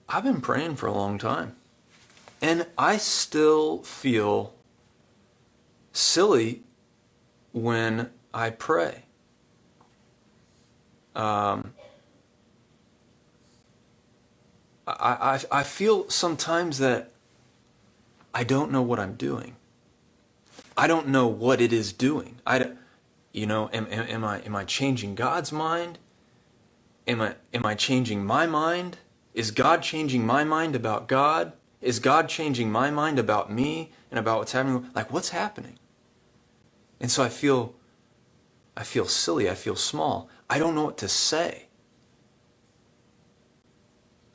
I've been praying for a long time. And I still feel silly when I pray. I feel sometimes that I don't know what I'm doing. I don't know what it is doing. Am I changing God's mind? Am I changing my mind? Is God changing my mind about God? Is God changing my mind about me and about what's happening? Like, what's happening? And so I feel silly. I feel small. I don't know what to say.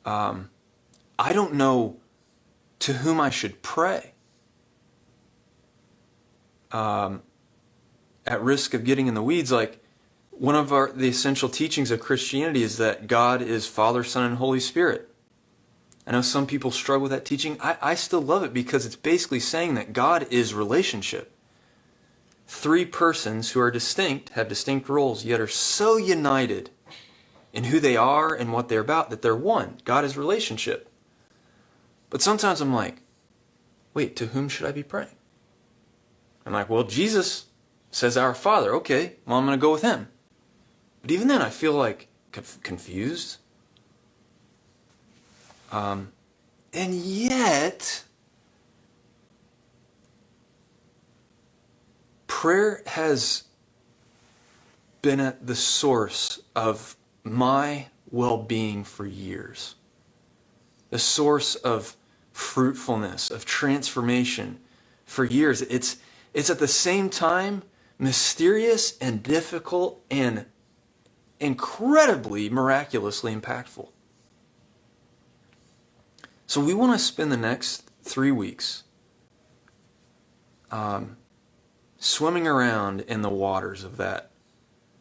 I don't know to whom I should pray. At risk of getting in the weeds, like one of the essential teachings of Christianity is that God is Father, Son, and Holy Spirit. I know some people struggle with that teaching. I still love it because it's basically saying that God is relationship. Three persons who are distinct, have distinct roles, yet are so united in who they are and what they're about that they're one. God is relationship. But sometimes I'm like, wait, to whom should I be praying? I'm like, well, Jesus says our Father. Okay, well, I'm going to go with him. But even then, I feel like confused. And yet, prayer has been at the source of my well-being for years. The source of fruitfulness, of transformation for years. It's at the same time mysterious and difficult and incredibly miraculously impactful. So we want to spend the next 3 weeks swimming around in the waters of that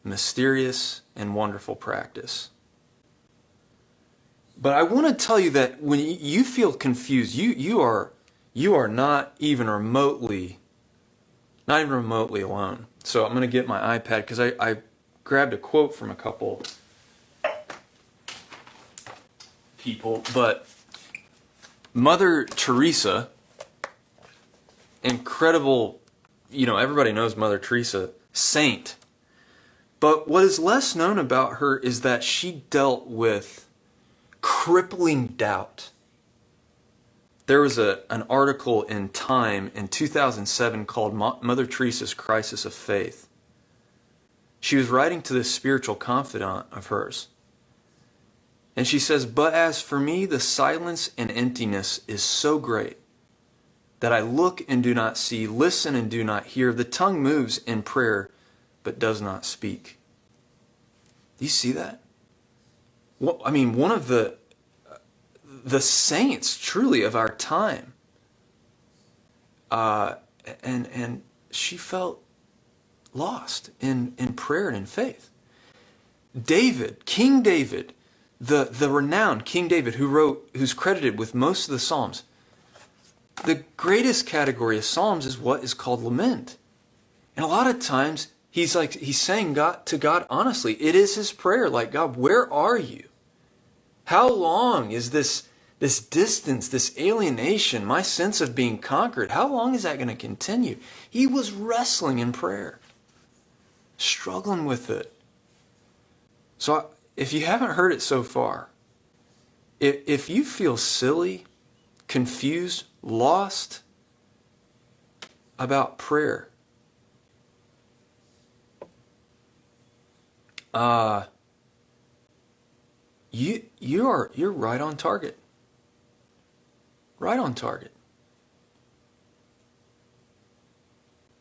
mysterious and wonderful practice. But I want to tell you that when you feel confused, you are not even remotely alone. So I'm going to get my iPad because I grabbed a quote from a couple people, but Mother Teresa, incredible, everybody knows Mother Teresa, saint. But what is less known about her is that she dealt with crippling doubt. There was an article in Time in 2007 called Mother Teresa's Crisis of Faith. She was writing to this spiritual confidant of hers. And she says, "But as for me, the silence and emptiness is so great that I look and do not see, listen and do not hear. The tongue moves in prayer, but does not speak." Do you see that? Well, I mean, one of the saints, truly, of our time. And she felt lost in prayer and in faith. David, King David, the renowned King David, who's credited with most of the Psalms. The greatest category of Psalms is what is called lament. And a lot of times he's saying to God honestly. It is his prayer, like, God, where are you? How long is this distance, this alienation, my sense of being conquered, how long is that going to continue? He was wrestling in prayer, struggling with it. So if you haven't heard it so far, if you feel silly, confused, lost about prayer, you're right on target. Right on target.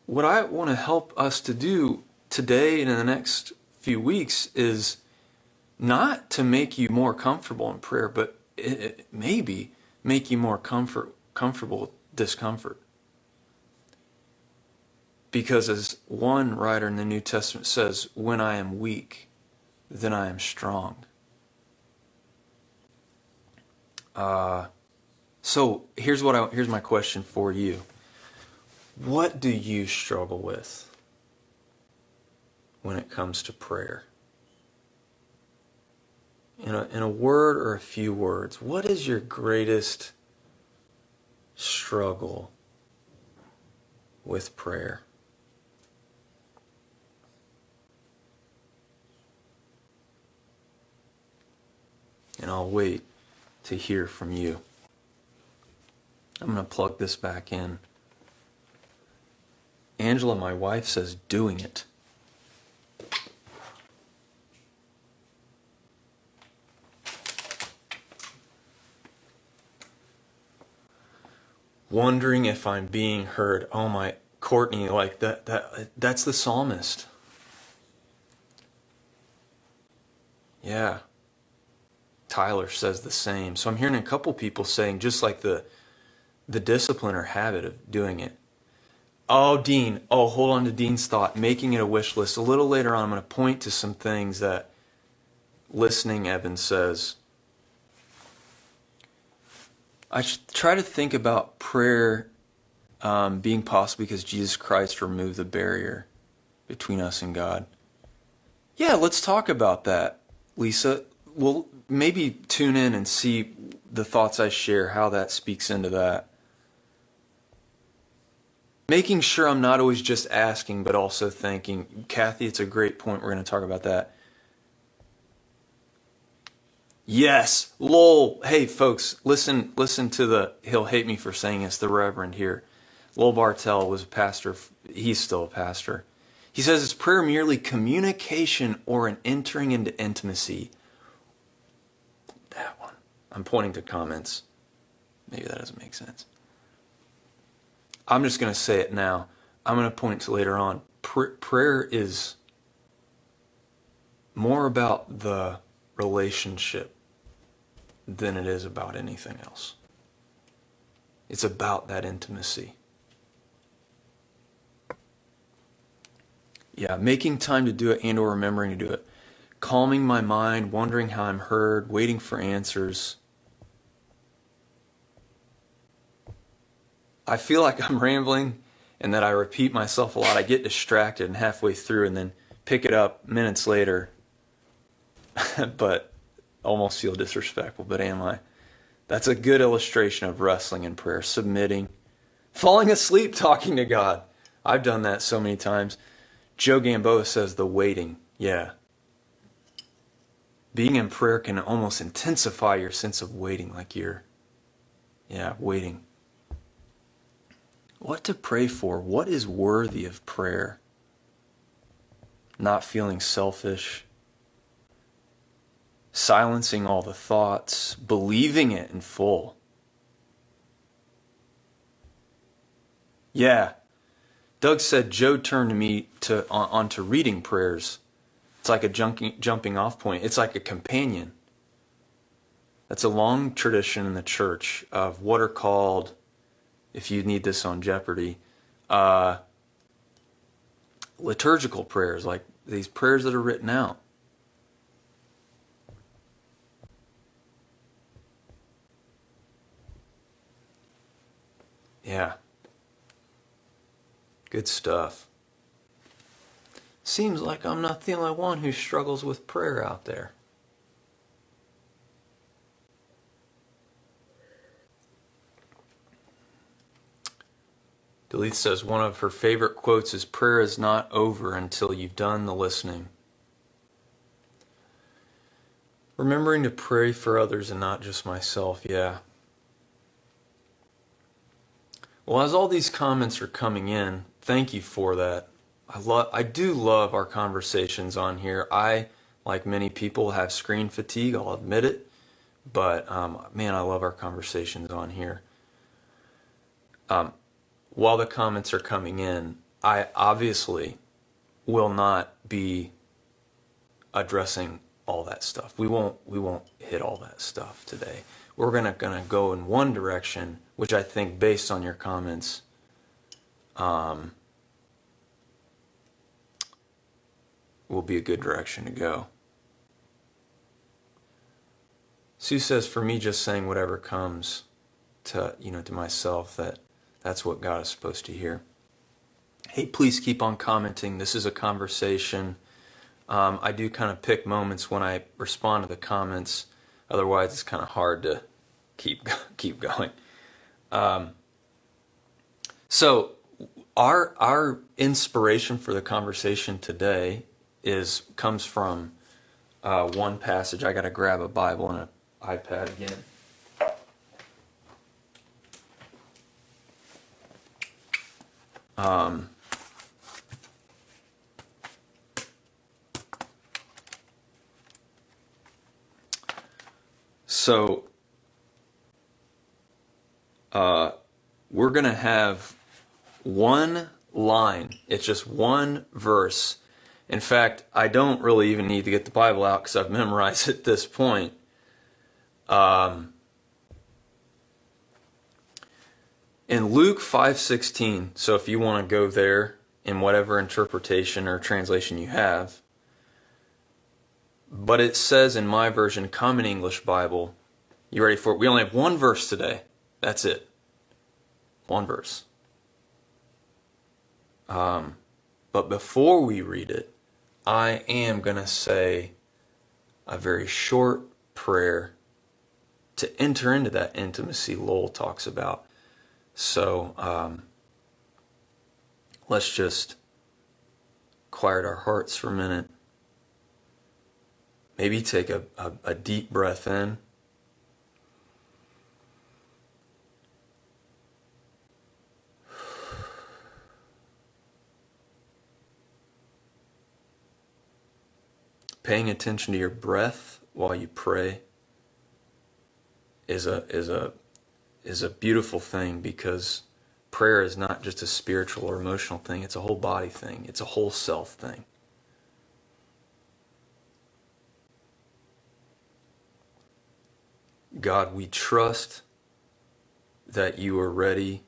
What I want to help us to do today and in the next few weeks is not to make you more comfortable in prayer, but it maybe make you more comfortable with discomfort. Because as one writer in the New Testament says, when I am weak, then I am strong. So here's my question for you. What do you struggle with when it comes to prayer? In a word or a few words, what is your greatest struggle with prayer? And I'll wait to hear from you. I'm going to plug this back in. Angela, my wife, says doing it. Wondering if I'm being heard. Oh my, Courtney, like that's the psalmist. Yeah. Tyler says the same. So I'm hearing a couple people saying just like the discipline or habit of doing it. Oh, Dean. Oh, hold on to Dean's thought. Making it a wish list. A little later on, I'm going to point to some things that listening Evan says. I should try to think about prayer being possible because Jesus Christ removed the barrier between us and God. Yeah, let's talk about that, Lisa. Well, maybe tune in and see the thoughts I share, how that speaks into that. Making sure I'm not always just asking, but also thinking. Kathy, it's a great point. We're going to talk about that. Yes, lol. Hey, folks, listen to the, he'll hate me for saying this, the Reverend here. Lowell Bartell was a pastor. He's still a pastor. He says, is prayer merely communication or an entering into intimacy? That one. I'm pointing to comments. Maybe that doesn't make sense. I'm just going to say it now. I'm going to point to later on. Prayer is more about the relationship than it is about anything else. It's about that intimacy. Yeah, making time to do it and or remembering to do it. Calming my mind, wondering how I'm heard, waiting for answers. I feel like I'm rambling and that I repeat myself a lot. I get distracted and halfway through and then pick it up minutes later. But almost feel disrespectful, but am I? That's a good illustration of wrestling in prayer. Submitting. Falling asleep talking to God. I've done that so many times. Joe Gamboa says the waiting. Yeah. Being in prayer can almost intensify your sense of waiting, like you're, waiting. What to pray for? What is worthy of prayer? Not feeling selfish. Silencing all the thoughts. Believing it in full. Yeah. Doug said Joe turned to me onto reading prayers. It's like a jumping off point. It's like a companion. That's a long tradition in the church of what are called, if you need this on Jeopardy, liturgical prayers, like these prayers that are written out. Yeah. Good stuff. Seems like I'm not the only one who struggles with prayer out there. Delith says one of her favorite quotes is, prayer is not over until you've done the listening. Remembering to pray for others and not just myself, yeah. Well, as all these comments are coming in, thank you for that. I do love our conversations on here. I, like many people, have screen fatigue, I'll admit it. But, man, I love our conversations on here. While the comments are coming in, I obviously will not be addressing all that stuff. We won't hit all that stuff today. We're gonna go in one direction, which I think, based on your comments, will be a good direction to go. Sue says, for me, just saying whatever comes to myself, that's what God is supposed to hear. Hey, please keep on commenting. This is a conversation. I do kind of pick moments when I respond to the comments. Otherwise, it's kind of hard to keep going. So our inspiration for the conversation today comes from one passage. I got to grab a Bible and an iPad again. So we're going to have one line. It's just one verse. In fact, I don't really even need to get the Bible out because I've memorized it at this point. In Luke 5:16, so if you want to go there in whatever interpretation or translation you have, but it says in my version, Common English Bible, you ready for it? We only have one verse today. That's it. One verse. But before we read it, I am going to say a very short prayer to enter into that intimacy Lowell talks about. So let's just quiet our hearts for a minute. Maybe take a deep breath in. Paying attention to your breath while you pray is a beautiful thing, because prayer is not just a spiritual or emotional thing, it's a whole body thing. It's a whole self thing. God, we trust that you are ready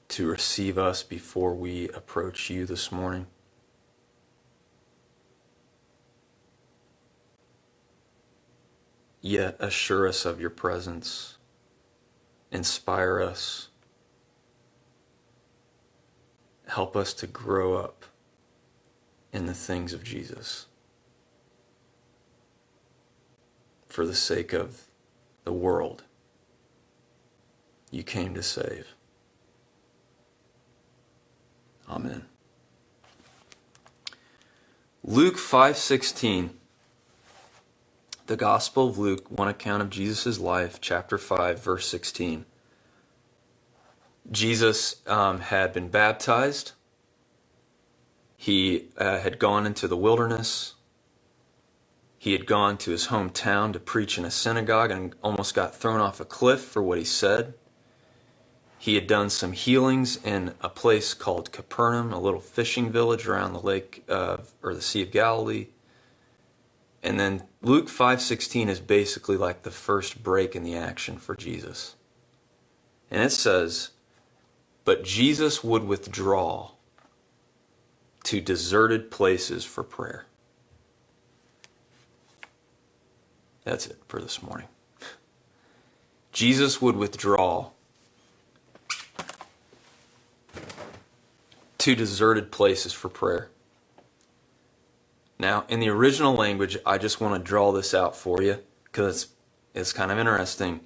to receive us before we approach you this morning. Yet assure us of your presence. Inspire us. Help us to grow up in the things of Jesus, for the sake of the world you came to save. Amen. Luke 5:16. The Gospel of Luke, one account of Jesus' life, chapter 5, verse 16. Jesus had been baptized. He had gone into the wilderness. He had gone to his hometown to preach in a synagogue and almost got thrown off a cliff for what he said. He had done some healings in a place called Capernaum, a little fishing village around the lake or the Sea of Galilee. And then Luke 5:16 is basically like the first break in the action for Jesus. And it says, "But Jesus would withdraw to deserted places for prayer." That's it for this morning. Jesus would withdraw to deserted places for prayer. Now, in the original language, I just want to draw this out for you because it's kind of interesting.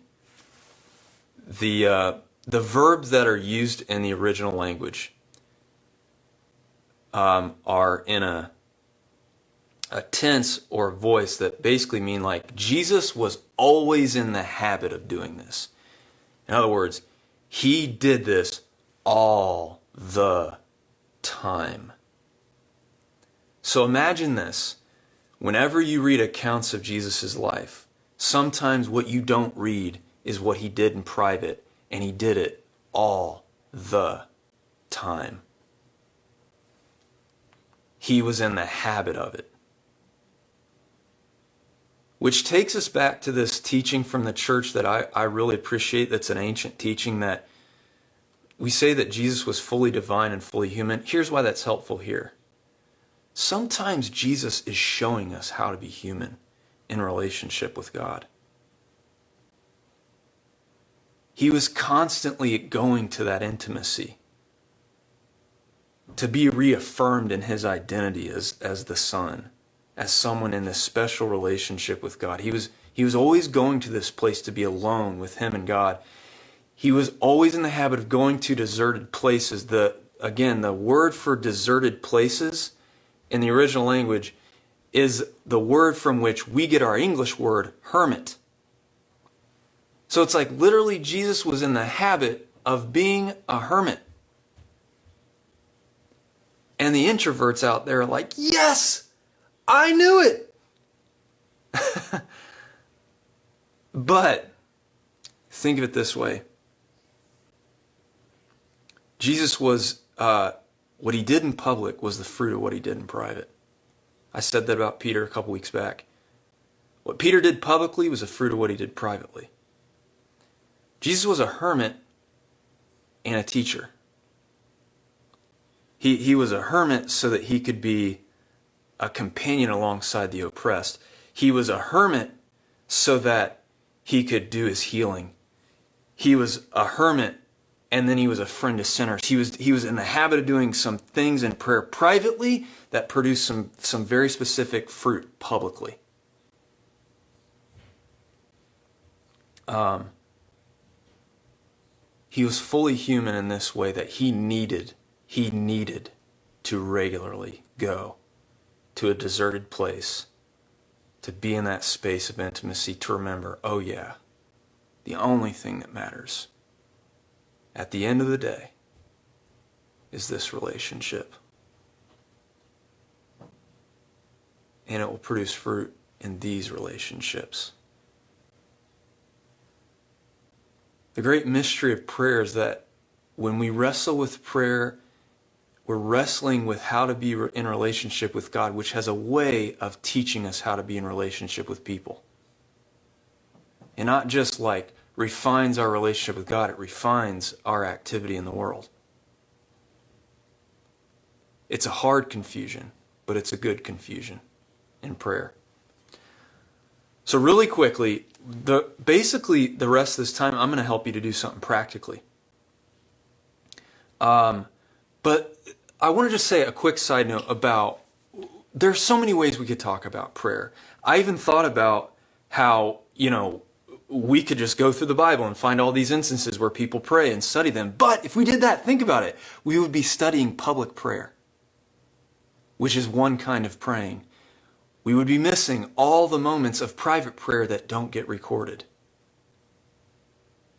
The verbs that are used in the original language are in a tense or a voice that basically mean like Jesus was always in the habit of doing this. In other words, he did this all the time. So imagine this. Whenever you read accounts of Jesus' life, sometimes what you don't read is what he did in private, and he did it all the time. He was in the habit of it. Which takes us back to this teaching from the church that I really appreciate, that's an ancient teaching, that we say that Jesus was fully divine and fully human. Here's why that's helpful here. Sometimes Jesus is showing us how to be human in relationship with God. He was constantly going to that intimacy. to be reaffirmed in his identity as the Son, as someone in this special relationship with God. He was always going to this place to be alone with him and God. He was always in the habit of going to deserted places. Again, the word for deserted places in the original language is the word from which we get our English word hermit. So it's like literally Jesus was in the habit of being a hermit. And the introverts out there are like, yes, I knew it. But think of it this way. Jesus was, what he did in public was the fruit of what he did in private. I said that about Peter a couple weeks back. What Peter did publicly was a fruit of what he did privately. Jesus was a hermit and a teacher. He was a hermit so that he could be a companion alongside the oppressed. He was a hermit so that he could do his healing. He was a hermit, and then he was a friend to sinners. He was in the habit of doing some things in prayer privately that produced some very specific fruit publicly. He was fully human in this way that he needed to regularly go to a deserted place, to be in that space of intimacy, to remember, oh yeah, the only thing that matters at the end of the day is this relationship. And it will produce fruit in these relationships. The great mystery of prayer is that when we wrestle with prayer, we're wrestling with how to be in relationship with God, which has a way of teaching us how to be in relationship with people. And not just like refines our relationship with God, it refines our activity in the world. It's a hard confusion, but it's a good confusion in prayer. So really quickly, basically the rest of this time, I'm going to help you to do something practically. But I want to just say a quick side note about, there's so many ways we could talk about prayer. I even thought about how, we could just go through the Bible and find all these instances where people pray and study them. But if we did that, think about it, we would be studying public prayer, which is one kind of praying. We would be missing all the moments of private prayer that don't get recorded,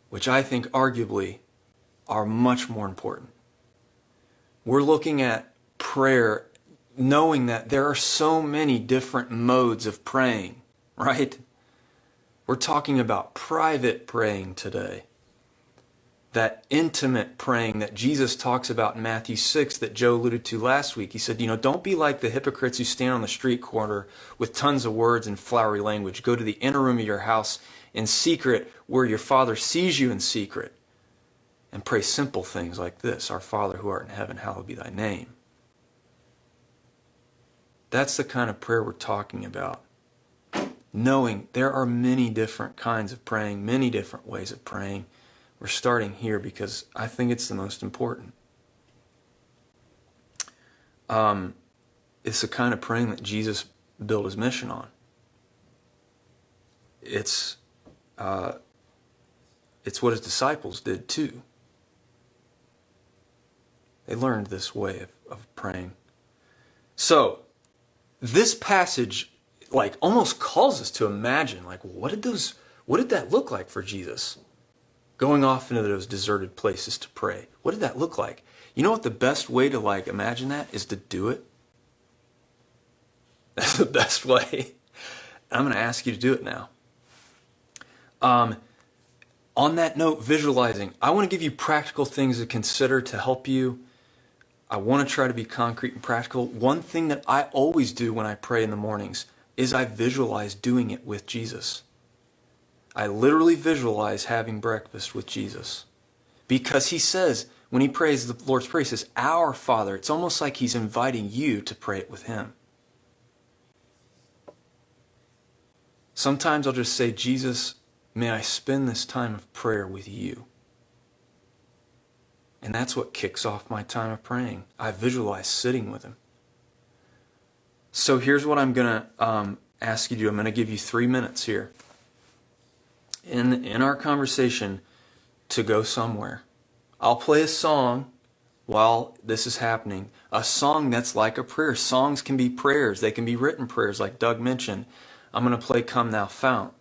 which I think arguably are much more important. We're looking at prayer knowing that there are so many different modes of praying, right? We're talking about private praying today. That intimate praying that Jesus talks about in Matthew 6 that Joe alluded to last week. He said, don't be like the hypocrites who stand on the street corner with tons of words and flowery language. Go to the inner room of your house in secret where your Father sees you in secret. And pray simple things like this: Our Father who art in heaven, hallowed be thy name. That's the kind of prayer we're talking about. Knowing there are many different kinds of praying, many different ways of praying. We're starting here because I think it's the most important. It's the kind of praying that Jesus built his mission on. It's what his disciples did too. They learned this way of praying. So, this passage almost calls us to imagine, what did that look like for Jesus? Going off into those deserted places to pray. What did that look like? You know what the best way to imagine that is to do it? That's the best way. I'm going to ask you to do it now. On that note, visualizing, I want to give you practical things to consider to help you. I want to try to be concrete and practical. One thing that I always do when I pray in the mornings is I visualize doing it with Jesus. I literally visualize having breakfast with Jesus. Because he says, when he prays the Lord's Prayer, he says, Our Father. It's almost like he's inviting you to pray it with him. Sometimes I'll just say, Jesus, may I spend this time of prayer with you. And that's what kicks off my time of praying. I visualize sitting with him. So here's what I'm going to ask you to do. I'm going to give you 3 minutes here in our conversation to go somewhere. I'll play a song while this is happening. A song that's like a prayer. Songs can be prayers. They can be written prayers like Doug mentioned. I'm going to play Come Thou Fount,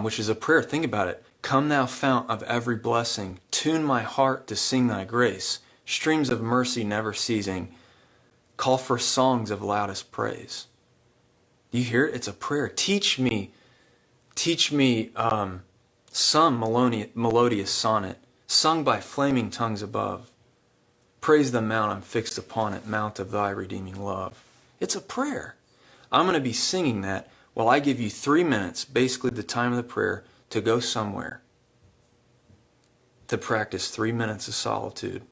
which is a prayer. Think about it. Come thou fount of every blessing, tune my heart to sing thy grace, streams of mercy never ceasing, call for songs of loudest praise. Do you hear it? It's a prayer. Teach me some melodious sonnet, sung by flaming tongues above. Praise the mount I'm fixed upon it, mount of thy redeeming love. It's a prayer. I'm going to be singing that while I give you 3 minutes, basically the time of the prayer, to go somewhere, to practice 3 minutes of solitude.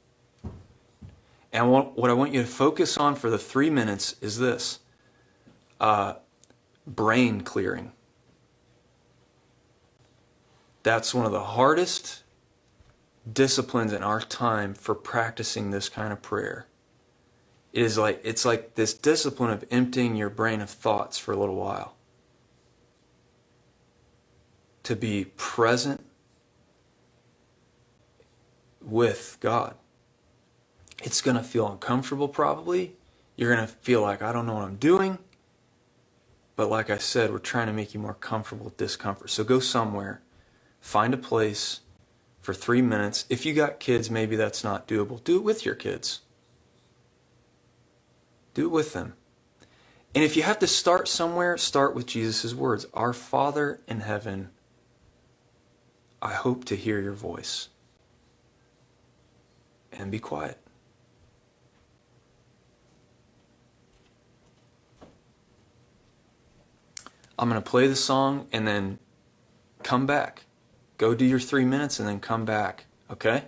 And what I want you to focus on for the 3 minutes is this, brain clearing. That's one of the hardest disciplines in our time for practicing this kind of prayer. It's like this discipline of emptying your brain of thoughts for a little while. To be present with God. It's going to feel uncomfortable probably. You're going to feel like, I don't know what I'm doing. But like I said, we're trying to make you more comfortable with discomfort. So go somewhere. Find a place for 3 minutes. If you got kids, maybe that's not doable. Do it with your kids. Do it with them. And if you have to start somewhere, start with Jesus' words. Our Father in heaven, I hope to hear your voice. And be quiet. I'm going to play the song and then come back. Go do your 3 minutes and then come back. Okay?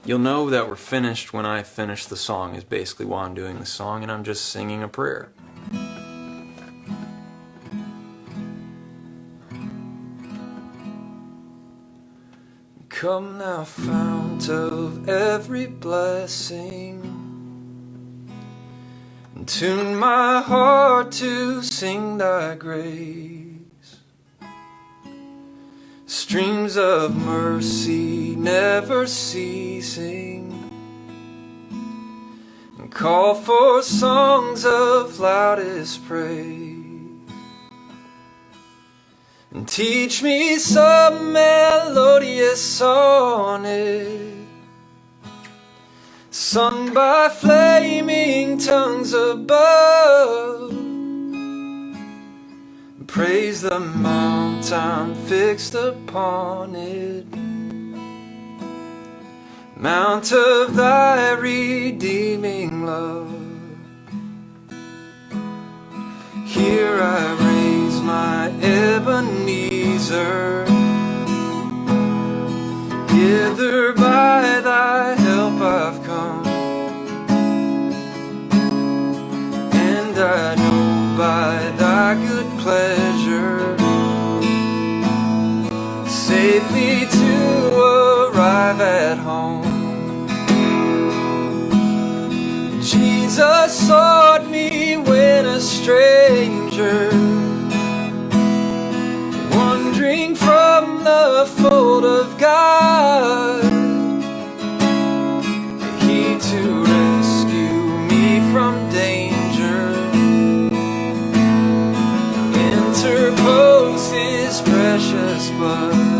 You'll know that we're finished when I finish the song, is basically why I'm doing the song, and I'm just singing a prayer. Come thou fount of every blessing, and tune my heart to sing thy grace. Streams of mercy never ceasing, and call for songs of loudest praise. And teach me some melodious sonnet, sung by flaming tongues above. Praise the mount I'm fixed upon it, mount of thy redeeming love. Here I raise my Ebenezer, hither by thy help I've come, and I know by thy good pleasure safely to arrive at home. Jesus sought me when a stranger, wandering from the fold of God, he to rescue me from danger interposed his precious blood.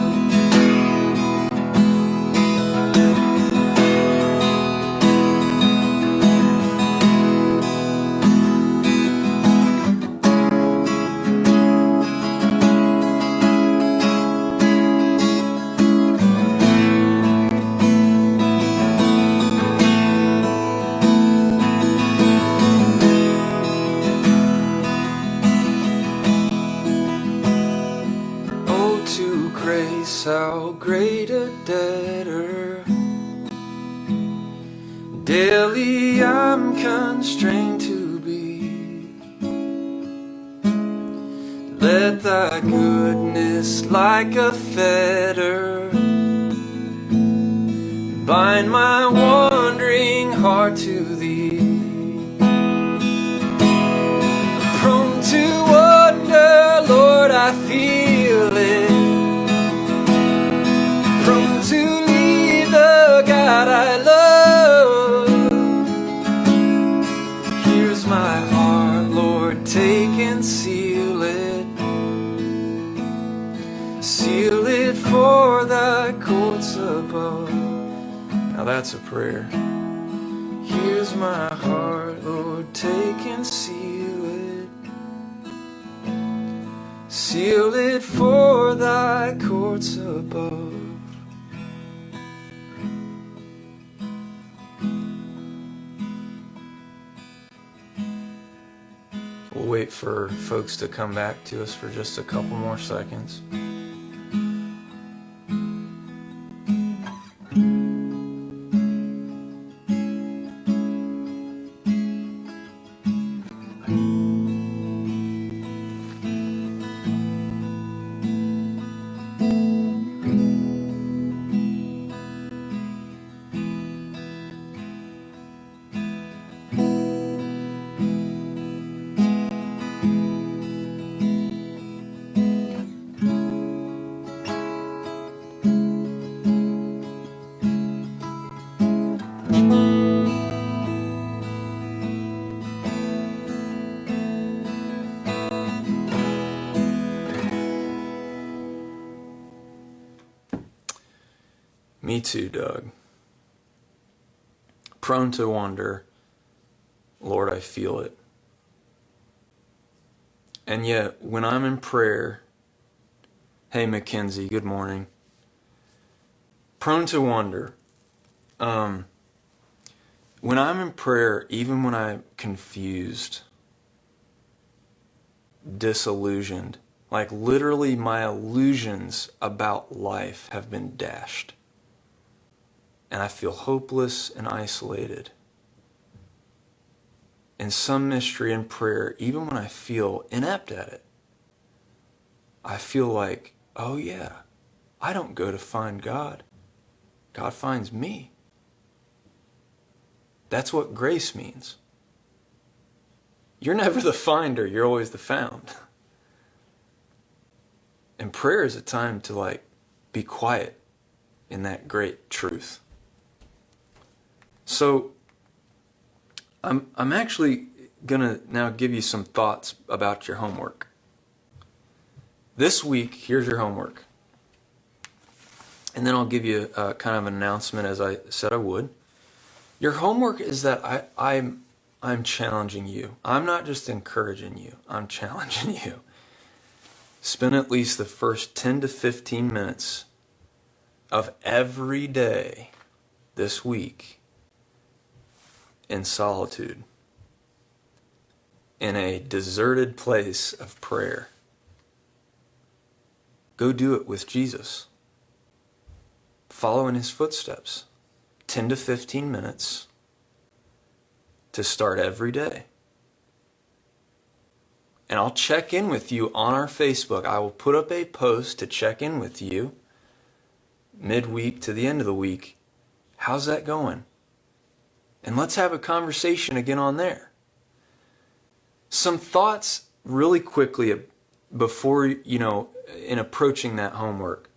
How great a debtor daily I'm constrained to be. goodness like a fetter, bind my wandering heart to thee. Prone to wonder, Lord, I feel it. Prone to leave the God I love. Here's my heart, Lord, take and seal it. Seal it for thy courts above. Now that's a prayer. Here's my heart, Lord, take and seal it. Seal it for thy courts above. We'll wait for folks to come back to us for just a couple more seconds. Me too, Doug. Prone to wonder, Lord, I feel it. And yet, when I'm in prayer, hey, Mackenzie, good morning. Prone to wonder. When I'm in prayer, even when I'm confused, disillusioned, like literally my illusions about life have been dashed, and I feel hopeless and isolated. In some mystery in prayer, even when I feel inept at it, I feel like, oh yeah, I don't go to find God. God finds me. That's what grace means. You're never the finder, you're always the found. And prayer is a time to be quiet in that great truth. So I'm actually gonna now give you some thoughts about your homework. This week, here's your homework. And then I'll give you a kind of an announcement, as I said I would. Your homework is that I'm challenging you. I'm not just encouraging you, I'm challenging you. Spend at least the first 10 to 15 minutes of every day this week in solitude, in a deserted place of prayer. Go do it with Jesus. Follow in his footsteps. 10 to 15 minutes to start every day. And I'll check in with you on our Facebook. I will put up a post to check in with you midweek to the end of the week. How's that going? And let's have a conversation again on there. Some thoughts really quickly before, in approaching that homework.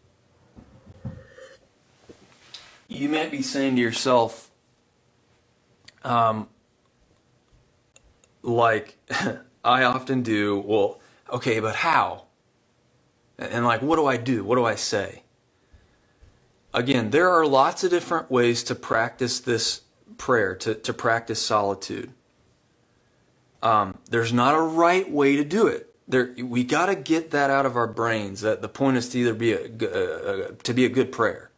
You might be saying to yourself, like I often do, well, okay, but how? And what do I do? What do I say? Again, there are lots of different ways to practice this prayer, to practice solitude. There's not a right way to do it. We got to get that out of our brains, that the point is to either be a good prayer.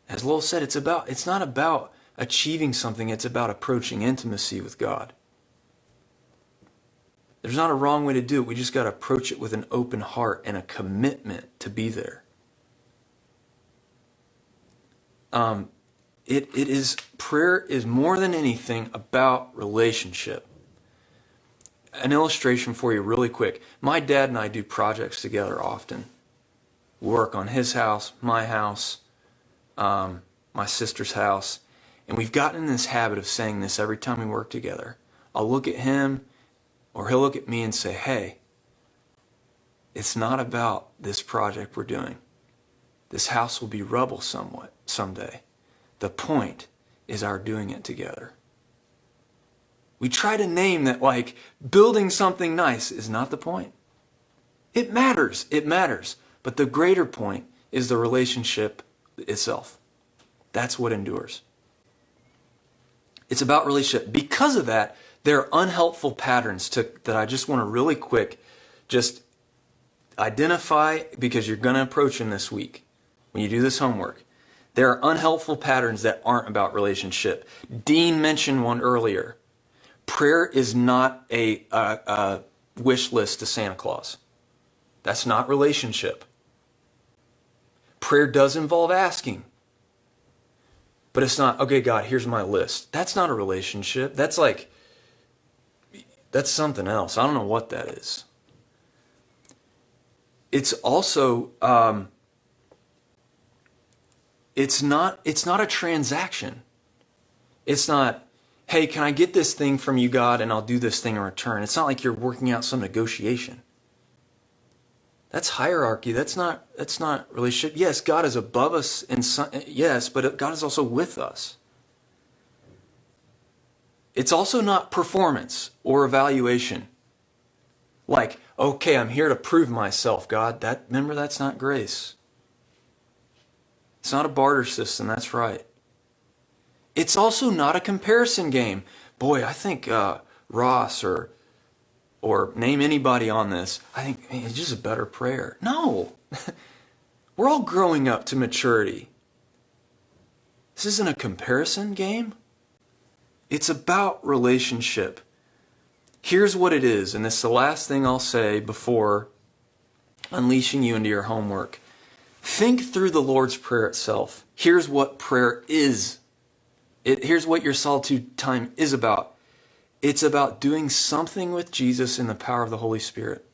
As Lowell said, it's not about achieving something, it's about approaching intimacy with God. There's not a wrong way to do it. We just got to approach it with an open heart and a commitment to be there. Prayer is more than anything about relationship. an illustration for you really quick. My dad and I do projects together often. Work on his house, my house, my sister's house. And we've gotten in this habit of saying this every time we work together. I'll look at him or he'll look at me and say, hey, it's not about this project we're doing. This house will be rubble someday. The point is our doing it together. We try to name that like building something nice is not the point. It matters. But the greater point is the relationship itself. That's what endures. It's about relationship. Because of that, there are unhelpful patterns that I just want to really quick just identify, because you're going to approach them this week when you do this homework. There are unhelpful patterns that aren't about relationship. Dean mentioned one earlier. Prayer is not a wish list to Santa Claus. That's not relationship. Prayer does involve asking. But it's not, okay, God, here's my list. That's not a relationship. That's something else. I don't know what that is. It's also, it's not a transaction. It's not, hey, can I get this thing from you, God, and I'll do this thing in return. It's not like you're working out some negotiation. That's hierarchy. That's not relationship. Yes, God is above us, yes, but God is also with us. It's also not performance or evaluation. Like, okay, I'm here to prove myself, God. Remember, that's not grace. It's not a barter system, that's right. It's also not a comparison game. Boy, I think Ross or name anybody on this, I think, man, it's just a better prayer. No. We're all growing up to maturity. This isn't a comparison game. It's about relationship. Here's what it is, and this is the last thing I'll say before unleashing you into your homework. Think through the Lord's Prayer itself. Here's what prayer is. Here's what your solitude time is about. It's about doing something with Jesus in the power of the Holy Spirit.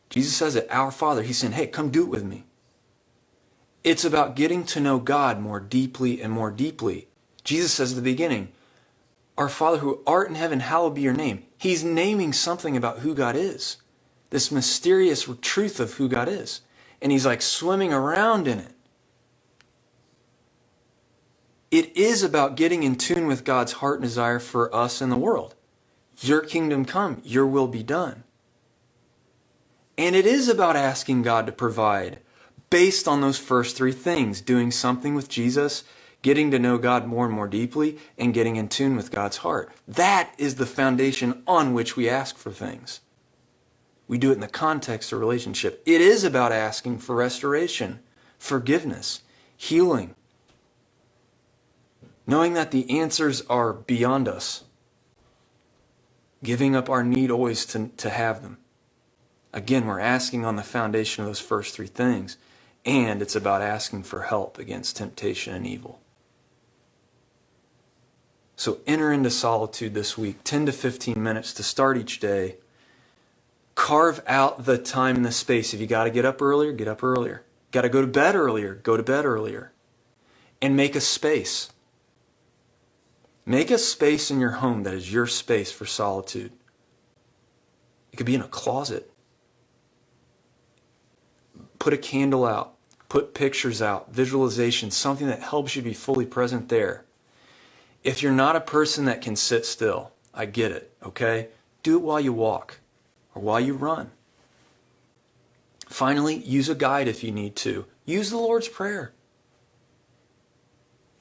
Jesus says it, our Father. He's saying, hey, come do it with me. It's about getting to know God more deeply and more deeply. Jesus says at the beginning, our Father who art in heaven, hallowed be your name. He's naming something about who God is. This mysterious truth of who God is. And he's like swimming around in it. It is about getting in tune with God's heart and desire for us in the world. Your kingdom come, your will be done. And it is about asking God to provide based on those first three things. Doing something with Jesus, getting to know God more and more deeply, and getting in tune with God's heart. That is the foundation on which we ask for things. We do it in the context of relationship. It is about asking for restoration, forgiveness, healing. Knowing that the answers are beyond us. Giving up our need always to have them. Again, we're asking on the foundation of those first three things. And it's about asking for help against temptation and evil. So enter into solitude this week, 10 to 15 minutes to start each day. Carve out the time and the space. If you got to get up earlier, get up earlier. Got to go to bed earlier, go to bed earlier. And make a space. Make a space in your home that is your space for solitude. It could be in a closet. Put a candle out. Put pictures out. Visualization. Something that helps you be fully present there. If you're not a person that can sit still, I get it, okay? Do it while you walk or while you run. Finally, use a guide if you need to. Use the Lord's Prayer.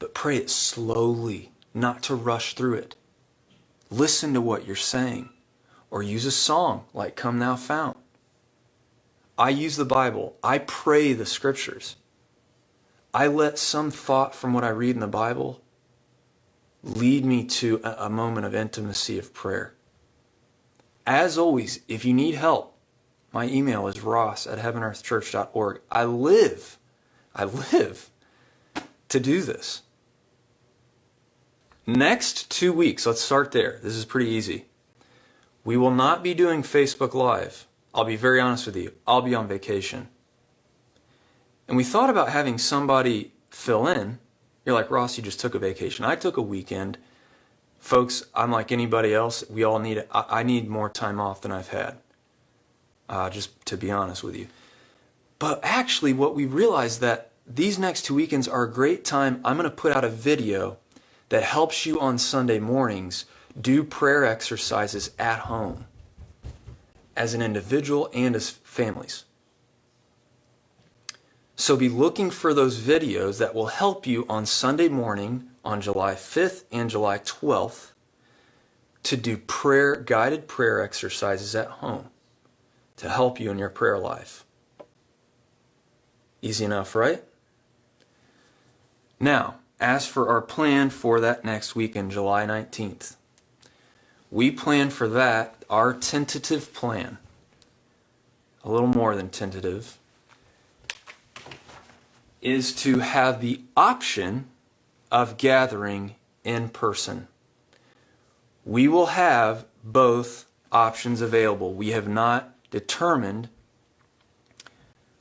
But pray it slowly. Not to rush through it. Listen to what you're saying. Or use a song like Come Thou Fount. I use the Bible. I pray the Scriptures. I let some thought from what I read in the Bible lead me to a moment of intimacy of prayer. As always, if you need help, my email is ross@heavenearthchurch.org. I live to do this. Next 2 weeks, let's start there. This is pretty easy. We will not be doing Facebook Live. I'll be very honest with you. I'll be on vacation. And we thought about having somebody fill in. You're like, Ross, you just took a vacation. I took a weekend. Folks, I'm like anybody else. We all need it. I need more time off than I've had, just to be honest with you. But actually, what we realized that these next 2 weekends are a great time. I'm going to put out a video that helps you on Sunday mornings do prayer exercises at home as an individual and as families. So be looking for those videos that will help you on Sunday morning on July 5th and July 12th to do guided prayer exercises at home to help you in your prayer life. Easy enough, right? Now, as for our plan for that next weekend, July 19th, we plan for that, our tentative plan, a little more than tentative, is to have the option of gathering in person. We will have both options available. We have not determined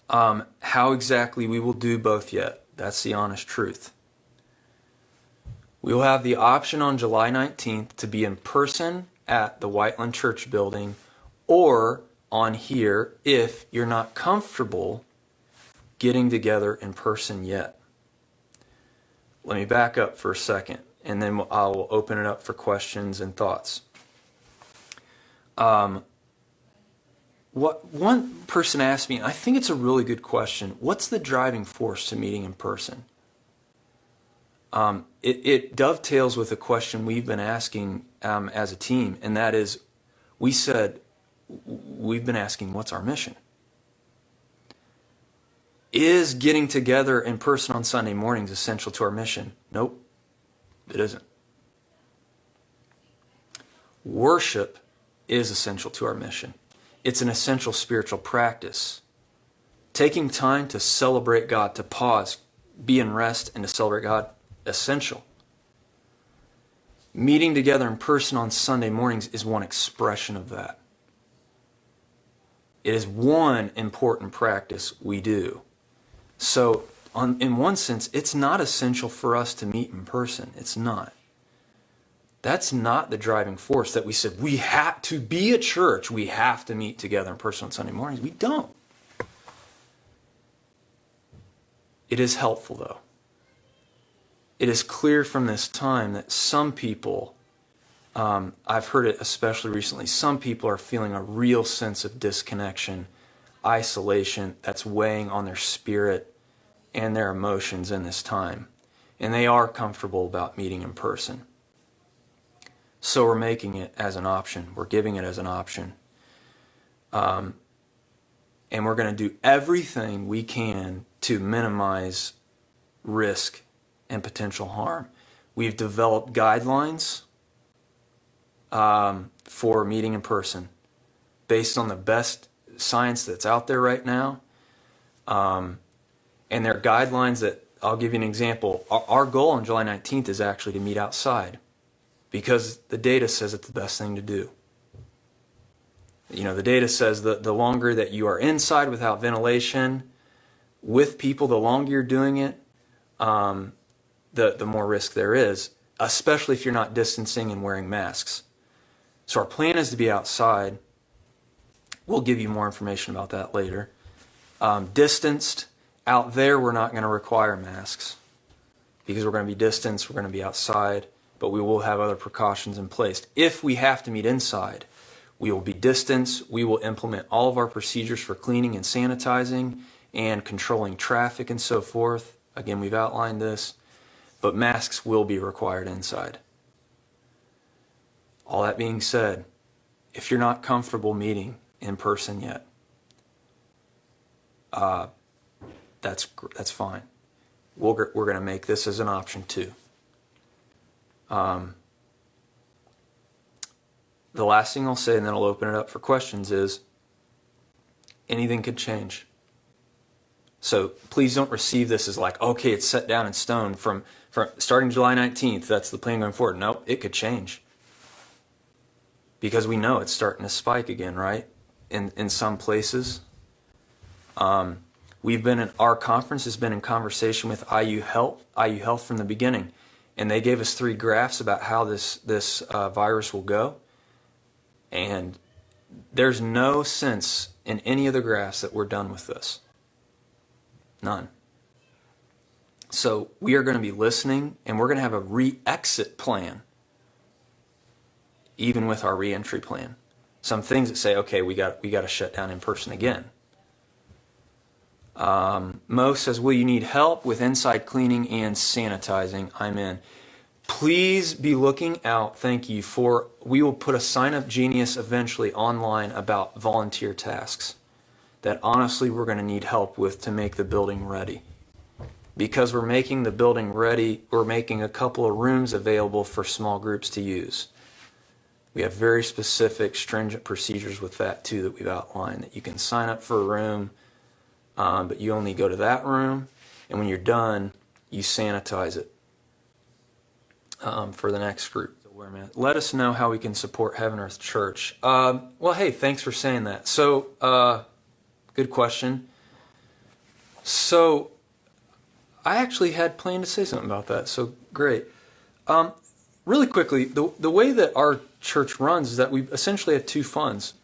how exactly we will do both yet. That's the honest truth. We will have the option on July 19th to be in person at the Whiteland Church building or on here if you're not comfortable getting together in person yet. Let me back up for a second, and then I'll open it up for questions and thoughts. What one person asked me, and I think it's a really good question, what's the driving force to meeting in person? It dovetails with a question we've been asking as a team, and that is, we've been asking, what's our mission? Is getting together in person on Sunday mornings essential to our mission? Nope, it isn't. Worship is essential to our mission. It's an essential spiritual practice. Taking time to celebrate God, to pause, be in rest, and to celebrate God, essential. Meeting together in person on Sunday mornings is one expression of that. It is one important practice we do. So, in one sense, it's not essential for us to meet in person. It's not. That's not the driving force that we said we have to be a church. We have to meet together in person on Sunday mornings. We don't. It is helpful, though. It is clear from this time that some people, I've heard it especially recently, some people are feeling a real sense of disconnection, isolation that's weighing on their spirit and their emotions in this time. And they are comfortable about meeting in person. So we're making it as an option. We're giving it as an option. And we're going to do everything we can to minimize risk and potential harm. We've developed guidelines for meeting in person based on the best science that's out there right now. And they're guidelines that, I'll give you an example. Our goal on July 19th is actually to meet outside because the data says it's the best thing to do. You know, the data says that the longer that you are inside without ventilation with people, the longer you're doing it, the more risk there is, especially if you're not distancing and wearing masks. So our plan is to be outside. We'll give you more information about that later. Distanced, out there we're not going to require masks because we're going to be distanced, we're going to be outside, but we will have other precautions in place. If we have to meet inside, we will be distanced. We will implement all of our procedures for cleaning and sanitizing and controlling traffic and so forth. Again, we've outlined this, but masks will be required inside. All that being said, if you're not comfortable meeting in person yet, that's fine. We're going to make this as an option too. The last thing I'll say, and then I'll open it up for questions, is anything could change. So please don't receive this as like, okay, it's set down in stone from starting July 19th. That's the plan going forward. Nope, it could change. Because we know it's starting to spike again, right? In some places. Our conference has been in conversation with IU Health from the beginning. And they gave us 3 graphs about how this virus will go. And there's no sense in any of the graphs that we're done with this. None. So we are going to be listening, and we're going to have a re-exit plan, even with our re-entry plan. Some things that say, okay, we got to shut down in person again. Mo says, will you need help with inside cleaning and sanitizing? I'm in. Please be looking out, thank you, we will put a Sign Up Genius eventually online about volunteer tasks that honestly we're going to need help with to make the building ready. Because we're making the building ready, we're making a couple of rooms available for small groups to use. We have very specific, stringent procedures with that too that we've outlined, that you can sign up for a room, but you only go to that room, and when you're done, you sanitize it for the next group. Let us know how we can support Heaven Earth Church. Well, hey, thanks for saying that. So, good question. So, I actually had planned to say something about that, so great. Really quickly, the way that our church runs is that we essentially have 2 funds.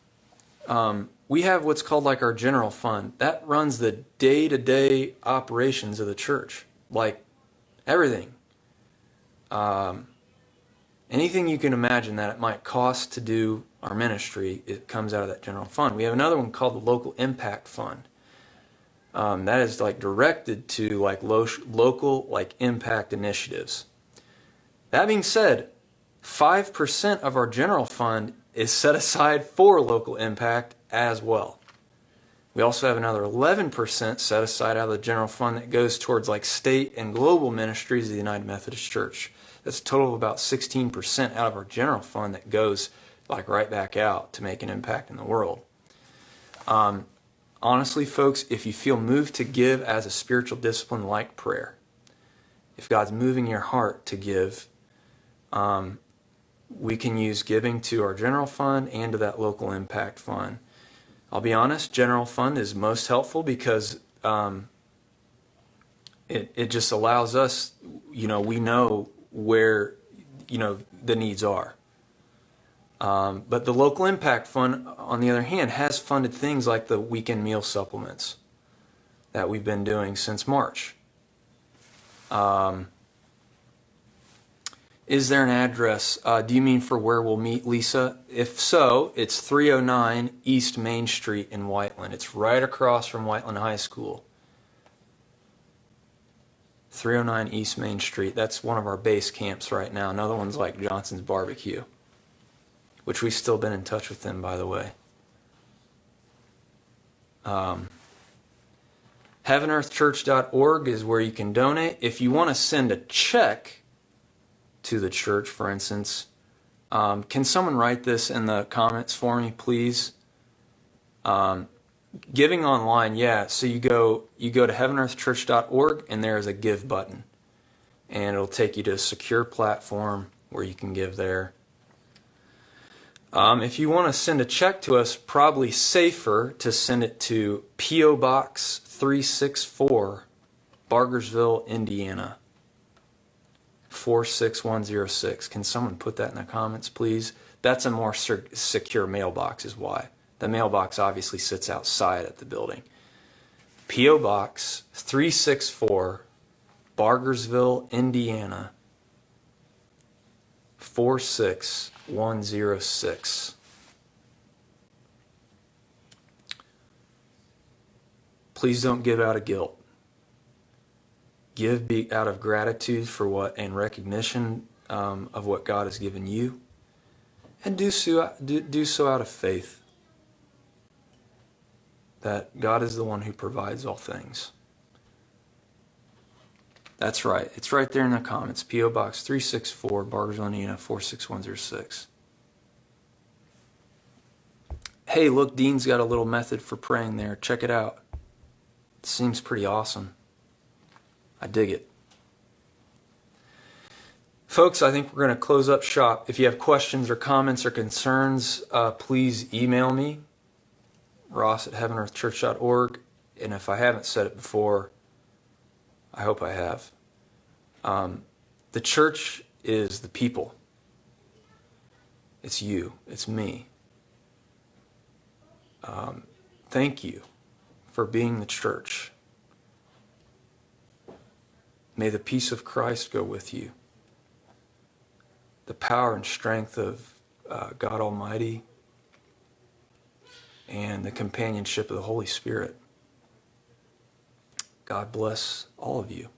We have what's called like our general fund. That runs the day-to-day operations of the church, like everything. Anything you can imagine that it might cost to do our ministry, it comes out of that general fund. We have another one called the Local Impact Fund. That is like directed to like local like impact initiatives. That being said, 5% of our general fund is set aside for local impact as well. We also have another 11% set aside out of the general fund that goes towards like state and global ministries of the United Methodist Church. That's a total of about 16% out of our general fund that goes like right back out to make an impact in the world. Honestly, folks, if you feel moved to give as a spiritual discipline like prayer, if God's moving your heart to give, we can use giving to our general fund and to that local impact fund. I'll be honest, general fund is most helpful because it just allows us, we know where, the needs are. But the local impact fund, on the other hand, has funded things like the weekend meal supplements that we've been doing since March. Is there an address? Do you mean for where we'll meet, Lisa? If so, it's 309 East Main Street in Whiteland. It's right across from Whiteland High School. 309 East Main Street. That's one of our base camps right now. Another one's like Johnson's Barbecue, which we've still been in touch with them, by the way. HeavenEarthChurch.org is where you can donate. If you want to send a check to the church, for instance, can someone write this in the comments for me, please? Giving online, yeah. So you go to HeavenEarthChurch.org, and there is a give button, and it'll take you to a secure platform where you can give there. If you want to send a check to us, probably safer to send it to P.O. Box 364, Bargersville, Indiana, 46106. Can someone put that in the comments, please? That's a more secure mailbox is why. The mailbox obviously sits outside at the building. P.O. Box 364, Bargersville, Indiana, 46106. Please don't give out of guilt. Give out of gratitude for what and recognition of what God has given you, and do so out of faith that God is the one who provides all things. That's right. It's right there in the comments. P.O. Box 364, Bargersville, Indiana, 46106. Hey, look, Dean's got a little method for praying there. Check it out. It seems pretty awesome. I dig it. Folks, I think we're going to close up shop. If you have questions or comments or concerns, please email me, ross@heavenearthchurch.org. And if I haven't said it before, I hope I have. The church is the people. It's you. It's me. Thank you for being the church. May the peace of Christ go with you. The power and strength of God Almighty and the companionship of the Holy Spirit. God bless all of you.